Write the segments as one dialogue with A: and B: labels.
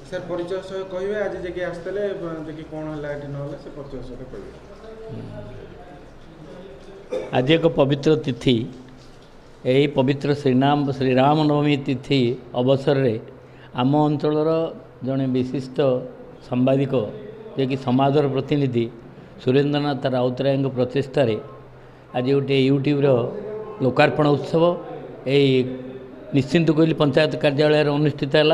A: Sir परिचय सह कहबे आज जे आसतले जे कोन हला एठी न हला से परिचय सह कहबे।
B: आज एक पवित्र तिथि यही पवित्र श्रीराम नवमी तिथि अवसर रे आम अंचलर जड़े विशिष्ट सांबादिक जे कि समाजर प्रतिनिधि सुरेंद्रनाथ राउतराय प्रचेष्टार आज गोटे यूट्यूब लोकार्पण उत्सव यही निश्चिंत कोइली पंचायत कार्यालय अनुष्ठित है।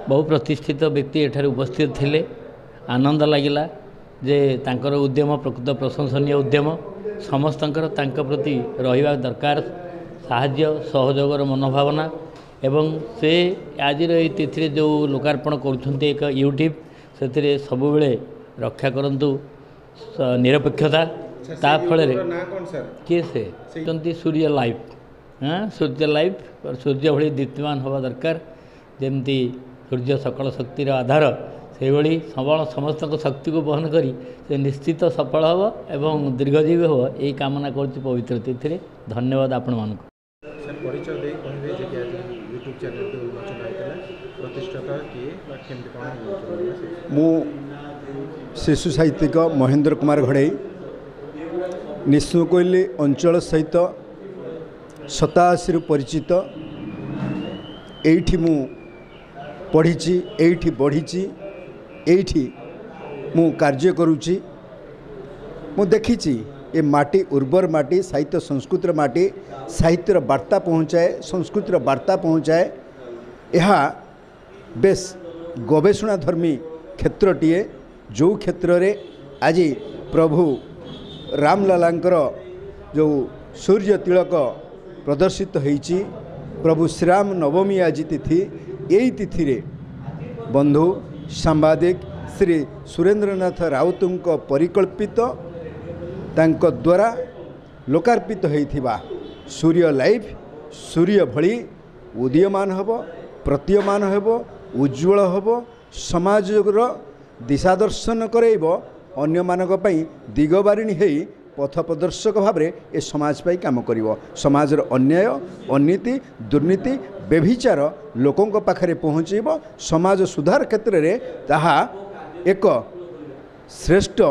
B: बहु प्रतिष्ठित व्यक्ति एठार उपस्थित थिले। आनंद लगिला जे तांकर उद्यम प्रकृत प्रशंसनीय उद्यम समस्तंकर तांका प्रति रहिबा दरकार साहाय्य सहयोगर मनोभावना एवं से आज तिथि जो लोकार्पण करुछन्ते एक यूट्यूब से सब बेले रक्षा करंतु निरपेक्षता ता फल किए से सूर्य लाइफ। हाँ सूर्य लाइफ सूर्य भली दीप्तिमान हवा दरकार जमती सूर्य सकल शक्तिर आधार से भली समस्त शक्ति को बहन करी से निश्चित सफल हम एवं दीर्घजीवी हो यही कामना कर पवित्र तिथि। धन्यवाद आपण मान
A: परिचय दे कहबे जे कि आज यूट्यूब चैनल के उन्मोचन आइतला प्रतिष्ठाता किए बा केमति कोन
C: मु शिशु साहित्यिक महेंद्र कुमार घड़ई निश्चय कोइली अंचल सहित 87 परिचित एठी मु पढ़ी एठी बढ़ी एठी मु कार्य करुची मु देखी ये माटी उर्वर माटी साहित्य संस्कृतिर माटी साहित्यर वार्ता पहुँचाए संस्कृतिर वार्ता पहुँचाए यह बेस गवेषणाधर्मी क्षेत्रटीए जो क्षेत्र रे आज प्रभु रामलालांकर जो सूर्य तिलक प्रदर्शित होईची प्रभु श्रीराम नवमी आज तिथि यही तिथि रे बंधु सांबादिक श्री सुरेंद्रनाथ राउत परिकल्पित तांको द्वारा लोकार्पित होइथिबा सूर्य लाइव सूर्य भली उदीयमान हब प्रतीयमान हब उज्ज्वल हब समाजर दिशादर्शन करैब अन्य मानक पई दिगबारिणी हेई पथ प्रदर्शक भाव में ए समाज पाई काम करिवो। समाजर अन्याय अनीति दुर्नीति व्यभिचार लोकों पाखरे पहुँचब समाज सुधार क्षेत्र में ताहा एक श्रेष्ठ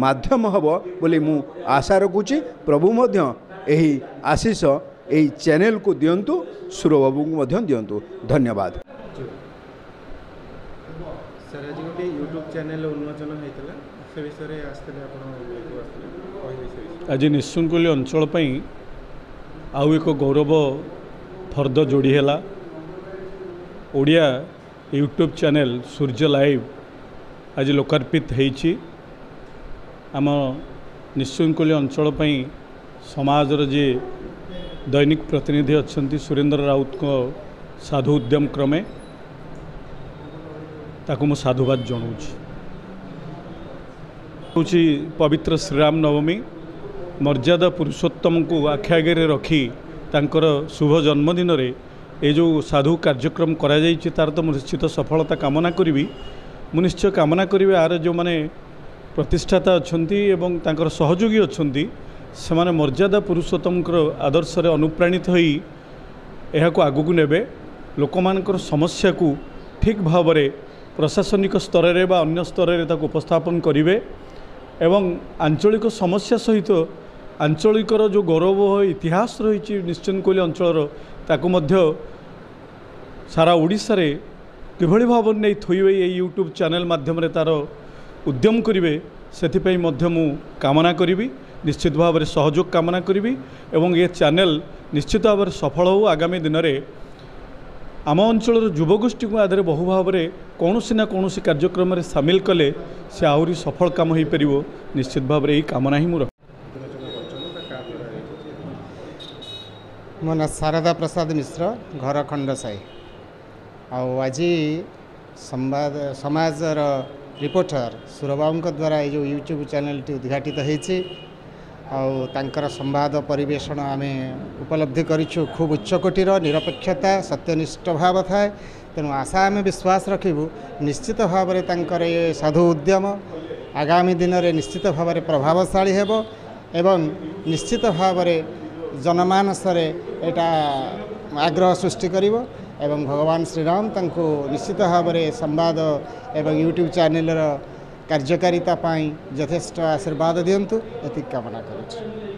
C: माध्यम हब बोली मु आशा रखुची। प्रभु मध्य एही आशीष एही चैनल को दियंतु सुरबाबू को मध्य दियंतु। धन्यवाद।
A: सर आज गोटे यूट्यूब चैनल उन्मोचन होइतला से विषय रे आस्तले आपण
D: आज निशुनकुली अंचल आउ एक गौरव फर्द जोड़ी है ओडिया यूट्यूब चैनल सूर्य लाइव आज लोकार्पित होईची। आम निशुनकुली अंचल समाजर जे दैनिक प्रतिनिधि अच्छा सुरेंद्र राउत को साधु उद्यम क्रमे ताकू मु साधुवाद जनाऊँगी। पवित्र श्रीराम नवमी मर्यादा पुरुषोत्तम को आखि आगे रखी तांकर शुभ जन्मदिन रे ये जो साधु कार्यक्रम करा जाइछि तार तो निश्चित सफलता कामना करी निश्चय कामना करी आर जो माने प्रतिष्ठाता अच्छी एवं तांकर सहयोगी अच्छी से माने मर्यादा पुरुषोत्तम आदर्श रे अनुप्राणित होई यह को आगु नेबे लोकमानकर समस्या को ठीक भाव में प्रशासनिक स्तर रे बा अन्य स्तर रे ताको उपस्थापन करिवे एवं आंचलिक समस्या सहित आंचलिकर जो गौरव इतिहास रही निश्चिंतकोइली अंचल ताकू मध्य सारा ओडिशा रे किभली भाव नहीं थोइबे ये यूट्यूब चैनल माध्यम रे तार उद्यम करिवे सेथिपई मध्य मु कामना करिवि निश्चित भाव में सहयोग कामना करिवि एवं ये चैनल निश्चित भाव में सफल हो आगामी दिन में आम अंचल युवगोष्ठी को आधार बहु भाव में कौन ना कौन कार्यक्रम में सामिल कले से आहरी सफल काम हो पार निश्चित भाव में यही कामना ही मोर।
E: मो ना शारदा प्रसाद मिश्र घर खंड साई आज समाजर रिपोर्टर सुरबाबू द्वारा ये जो यूट्यूब चैनल टी उद्घाटित होती तांकर संवाद परिवेषण आम उपलब्धि करूँ खूब उच्चकोटीर निरपेक्षता सत्यनिष्ठ भाव थाए तेणु आशा आम विश्वास रखू निश्चित भाव में तांकर ये साधु उद्यम आगामी दिन में निश्चित भाव में प्रभावशाली हेब एवं निश्चित भाव में जनमानस एटा आग्रह सृष्टि करिवो एवं भगवान श्रीराम तांको निश्चित भाव में संवाद एवं यूट्यूब चैनल कार्यकारिता यथेष्ट आशीर्वाद दिंतु ये कामना करुँ।